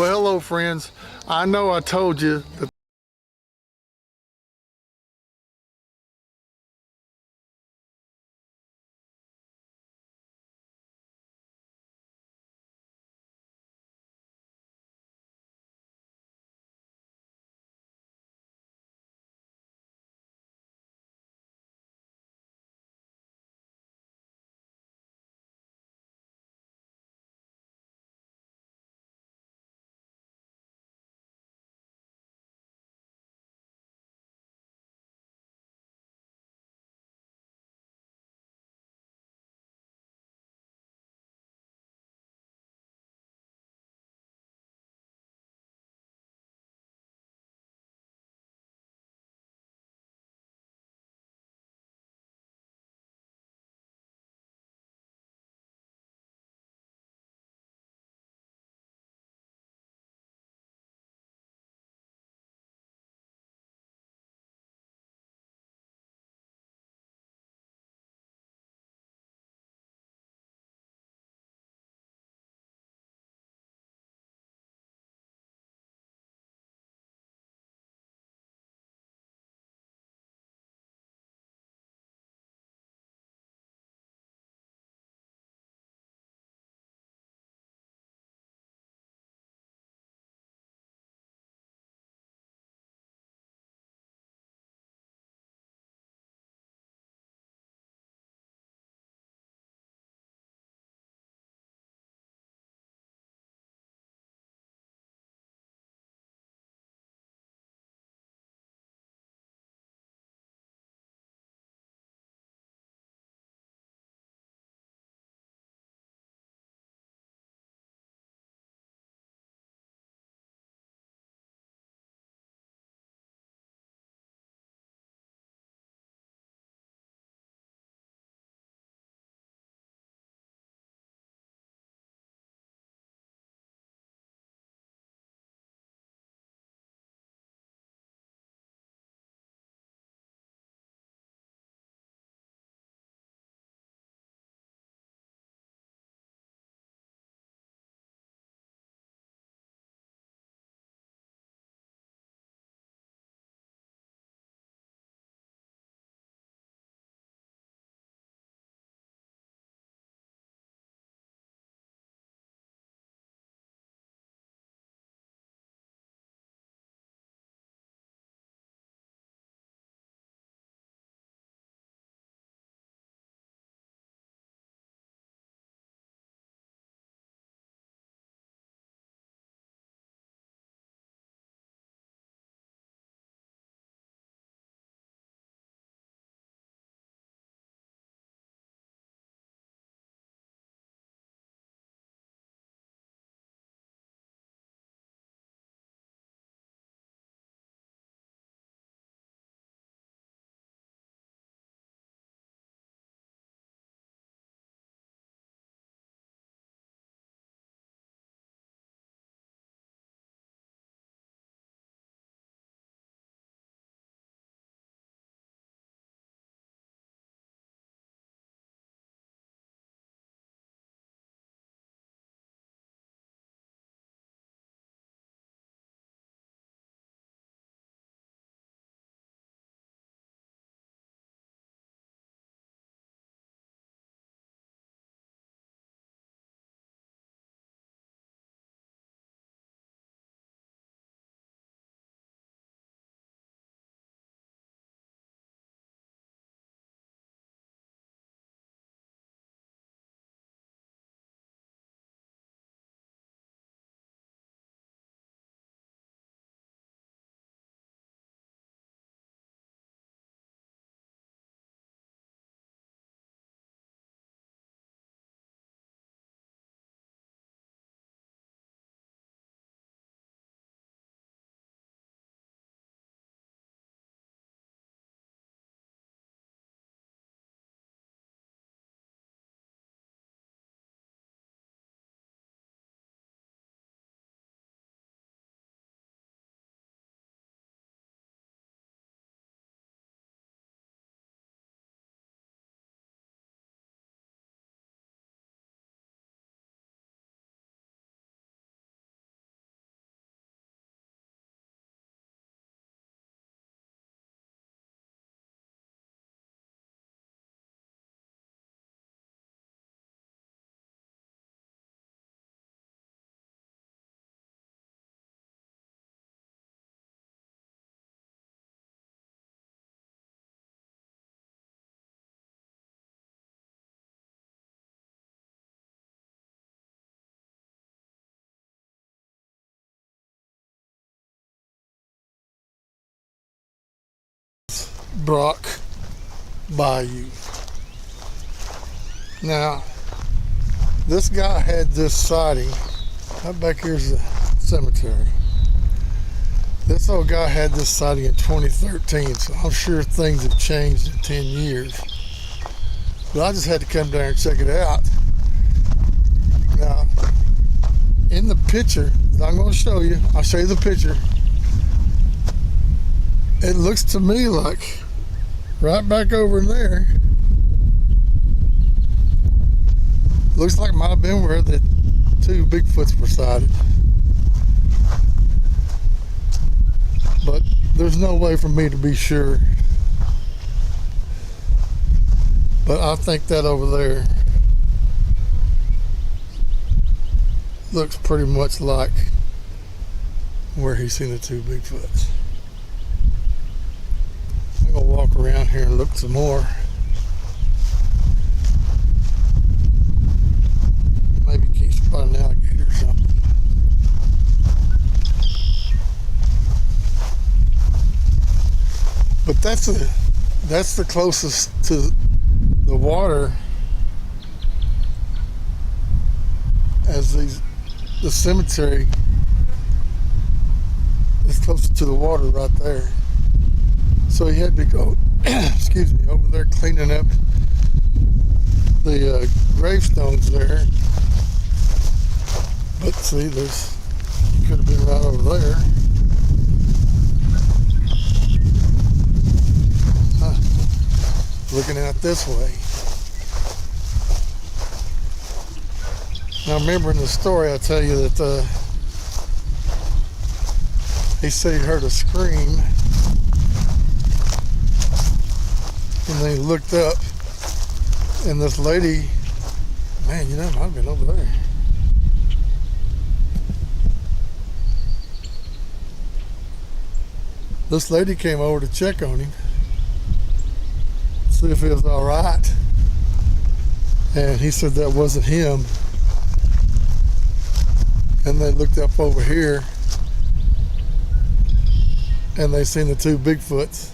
Well, hello, friends. I know I told you that Brock Bayou. Now, this guy had this sighting. Right back here's the cemetery. This old guy had this sighting in 2013, so I'm sure things have changed in 10 years. But I just had to come down and check it out. Now, in the picture that I'm going to show you, I'll show you the picture. It looks to me like right back over in there, looks like it might have been where the two Bigfoots were sighted. But there's no way for me to be sure. But I think that over there looks pretty much like where he's seen the two Bigfoots. I'm gonna walk around here and look some more. Maybe can't spot an alligator or something. But that's the closest to the water as the cemetery is closer to the water right there. So he had to go, excuse me, over there cleaning up the gravestones there. But see, he could have been right over there. Looking out this way. Now, remember in the story, I tell you that he said he heard a scream, and then he looked up, and this lady, man, you know, it might have been over there. This lady came over to check on him, see if he was all right, and he said that wasn't him. And they looked up over here, and they seen the two Bigfoots,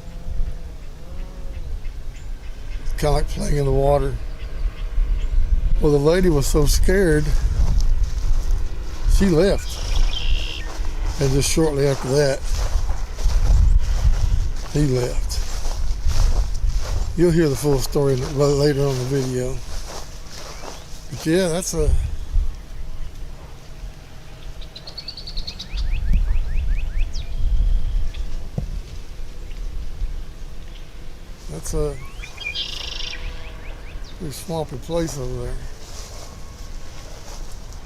kind of like playing in the water. Well, the lady was so scared, she left, and just shortly after that, he left. You'll hear the full story later on in the video. But yeah, that's a pretty swampy place over there.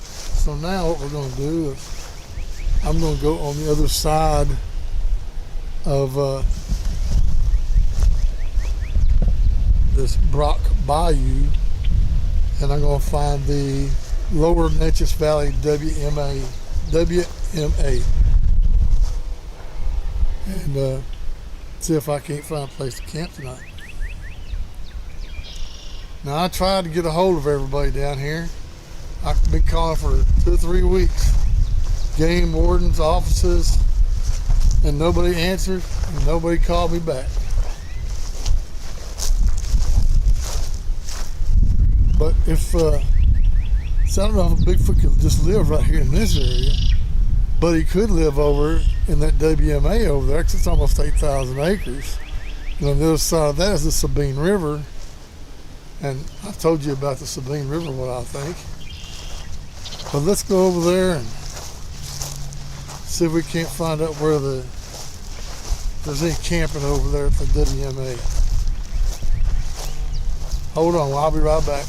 So now what we're going to do is I'm going to go on the other side of this Brock Bayou, and I'm going to find the Lower Neches Valley WMA, and see if I can't find a place to camp tonight. Now, I tried to get a hold of everybody down here. I've been calling for 2 or 3 weeks. Game wardens, offices, and nobody answered, and nobody called me back. But if, so I don't know if a Bigfoot could just live right here in this area, but he could live over in that WMA over there, because it's almost 8,000 acres. And on the other side of that is the Sabine River. And I told you about the Sabine River, what I think. But let's go over there and see if we can't find out where if there's any camping over there at the WMA. Hold on, I'll be right back.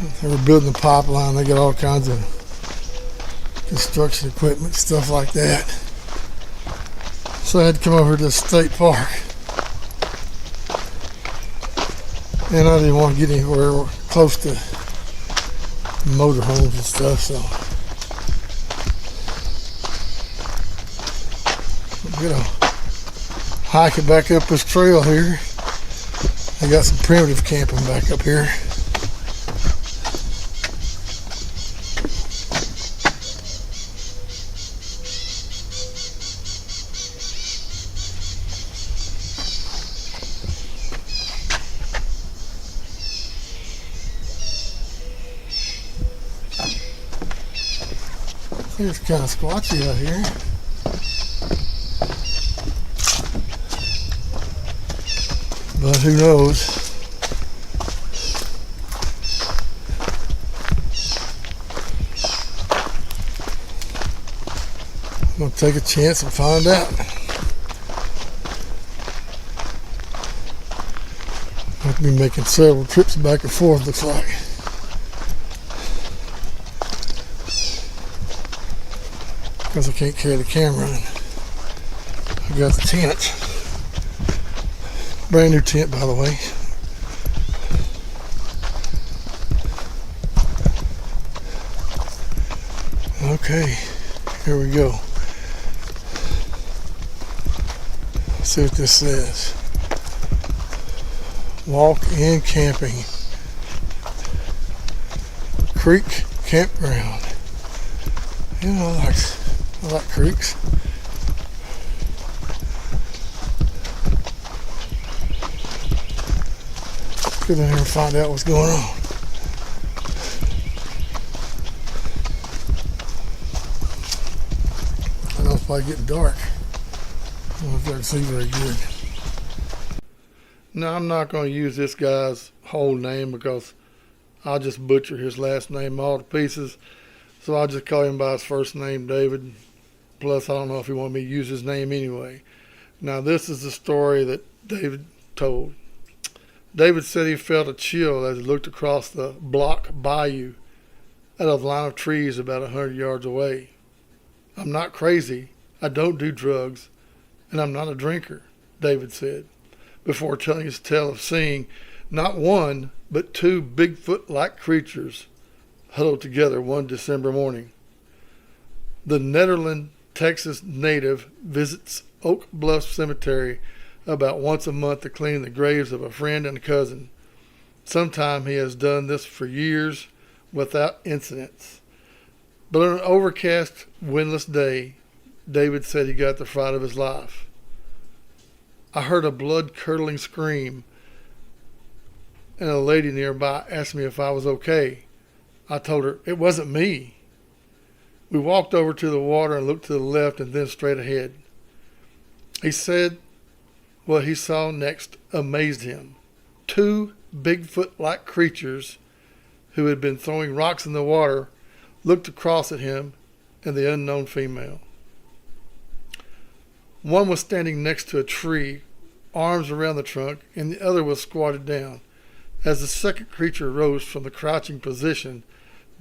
They were building the pipeline. They got all kinds of construction equipment, stuff like that. So I had to come over to the state park. And I didn't want to get anywhere close to motorhomes and stuff, so I'm gonna hike it back up this trail here. I got some primitive camping back up here. It's kind of squatchy out here. But who knows? I'm going to take a chance and find out. I'll be making several trips back and forth, looks like. Because I can't carry the camera in. I got the tent. Brand new tent, by the way. Okay, here we go. Let's see what this says. Walk-in camping. Creek campground. You know, I like creeks. Get in here and find out what's going on. I know it's probably getting dark. I don't know if I can see very good. Now, I'm not going to use this guy's whole name because I'll just butcher his last name all to pieces. So I'll just call him by his first name, David. Plus, I don't know if he wanted me to use his name anyway. Now, this is the story that David told. David said he felt a chill as he looked across the Block Bayou at a line of trees about 100 yards away. I'm not crazy, I don't do drugs, and I'm not a drinker, David said, before telling his tale of seeing not one, but two Bigfoot-like creatures huddled together one December morning. The Netherlands, Texas native visits Oak Bluff Cemetery about once a month to clean the graves of a friend and a cousin. Sometime he has done this for years without incidents. But on an overcast, windless day, David said he got the fright of his life. I heard a blood-curdling scream, and a lady nearby asked me if I was okay. I told her it wasn't me. We walked over to the water and looked to the left and then straight ahead. He said what he saw next amazed him. Two Bigfoot-like creatures who had been throwing rocks in the water looked across at him and the unknown female. One was standing next to a tree, arms around the trunk, and the other was squatted down. As the second creature rose from the crouching position,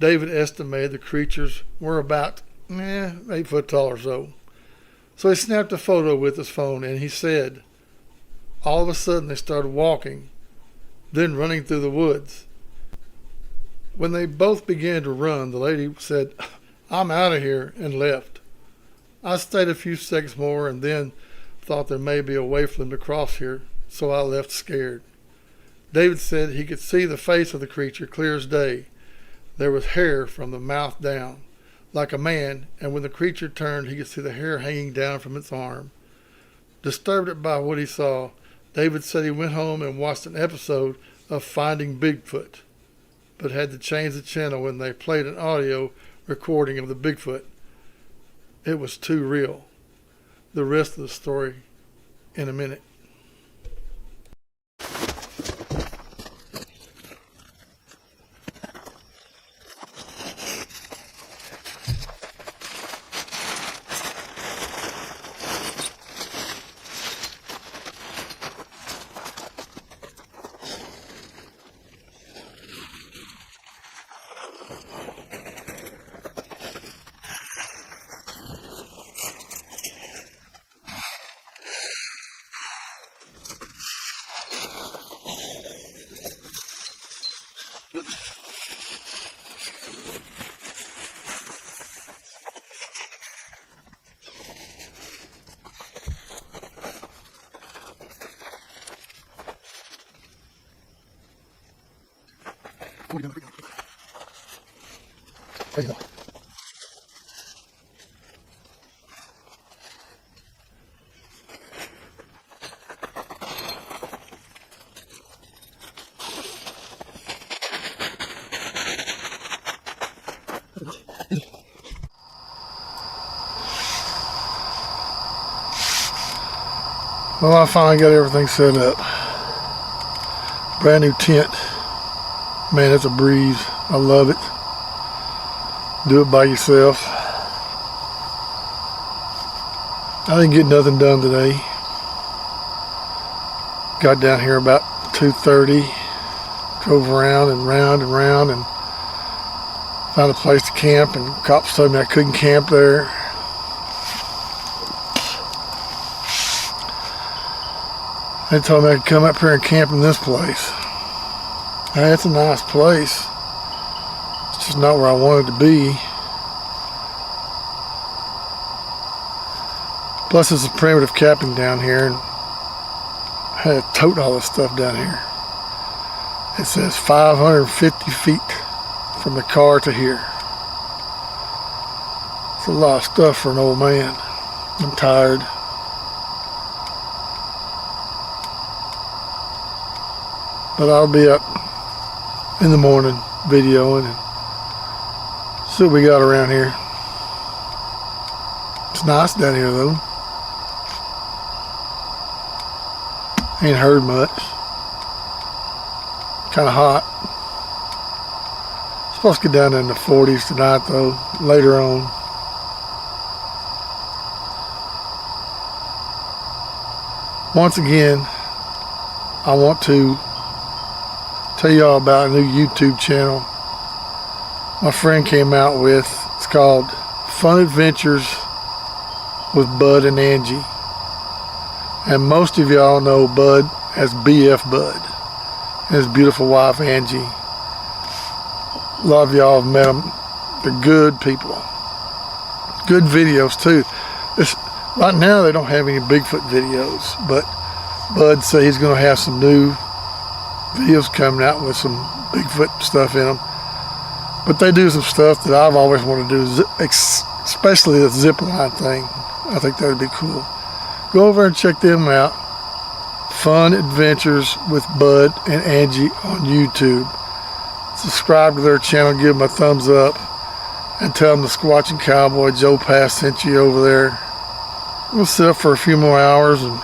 David estimated the creatures were about 8 foot tall or so. So he snapped a photo with his phone and he said, all of a sudden they started walking, then running through the woods. When they both began to run, the lady said, I'm out of here, and left. I stayed a few seconds more and then thought there may be a way for them to cross here, so I left scared. David said he could see the face of the creature clear as day. There was hair from the mouth down, like a man, and when the creature turned, he could see the hair hanging down from its arm. Disturbed by what he saw, David said he went home and watched an episode of Finding Bigfoot, but had to change the channel when they played an audio recording of the Bigfoot. It was too real. The rest of the story in a minute. Well, I finally got everything set up. Brand new tent. Man, it's a breeze. I love it. Do it by yourself. I didn't get nothing done today. Got down here about 2:30. Drove around and round and round and found a place to camp, and cops told me I couldn't camp there. They told me I could come up here and camp in this place. Hey, it's a nice place. It's just not where I wanted to be. Plus, it's a primitive camping down here, and I had to tote all this stuff down here. It says 550 feet from the car to here. It's a lot of stuff for an old man. I'm tired. But I'll be up in the morning videoing and see what we got around here. It's nice down here though. Ain't heard much. Kind of hot. Supposed to get down in the 40s tonight though, later on. Once again, I want to tell y'all about a new YouTube channel my friend came out with. It's called Fun Adventures with Bud and Angie. And most of y'all know Bud as BF Bud and his beautiful wife Angie. A lot of y'all have met them. They're good people. Good videos too. Right now they don't have any Bigfoot videos, but Bud said he's going to have some new videos coming out with some Bigfoot stuff in them. But they do some stuff that I've always wanted to do, especially the zip line thing. I think that would be cool. Go over and check them out. Fun Adventures with Bud and Angie on YouTube. Subscribe to their channel, give them a thumbs up, and tell them the Squatchin Cowboy Joe Pass sent you over there. We'll sit up for a few more hours and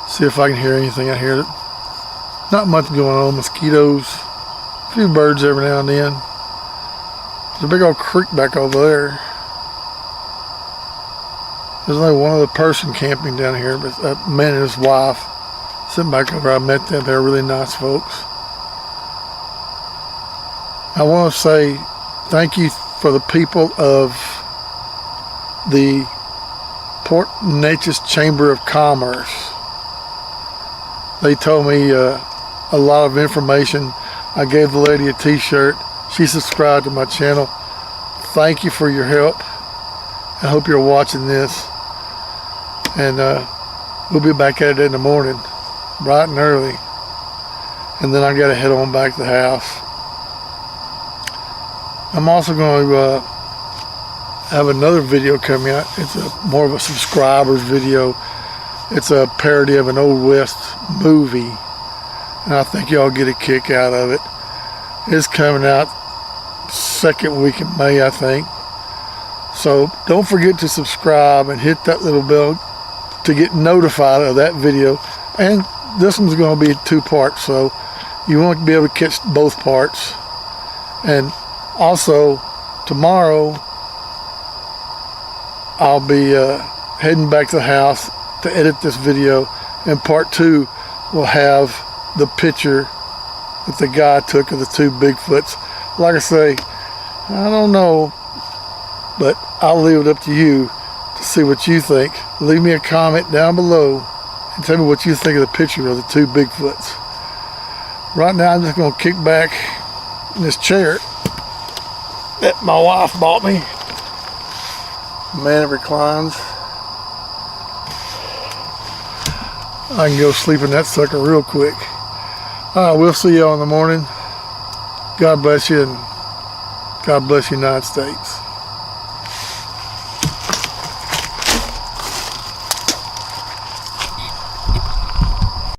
see if I can hear anything out here. Not much going on. Mosquitoes, a few birds every now and then. There's a big old creek back over there. There's only one other person camping down here, but a man and his wife sitting back over. I met them. They're really nice folks. I want to say thank you for the people of the Port Neches Chamber of Commerce. They told me a lot of information. I gave the lady a t-shirt. She subscribed to my channel. Thank you for your help. I hope you're watching this. And we'll be back at it in the morning, bright and early. And then I got to head on back to the house. I'm also going to have another video coming out. It's more of a subscribers video. It's a parody of an Old West movie, and I think y'all get a kick out of it. It's coming out second week in May, I think. So don't forget to subscribe and hit that little bell to get notified of that video. And this one's going to be 2 parts, so you won't be able to catch both parts. And also tomorrow I'll be heading back to the house to edit this video, and part 2 will have the picture that the guy took of the 2 Bigfoots. Like I say, I don't know, but I'll leave it up to you to see what you think. Leave me a comment down below and tell me what you think of the picture of the 2 Bigfoots. Right now I'm just going to kick back in this chair that my wife bought me. Man, it reclines. I can go sleep in that sucker real quick. All right, we'll see y'all in the morning. God bless you, and God bless the United States.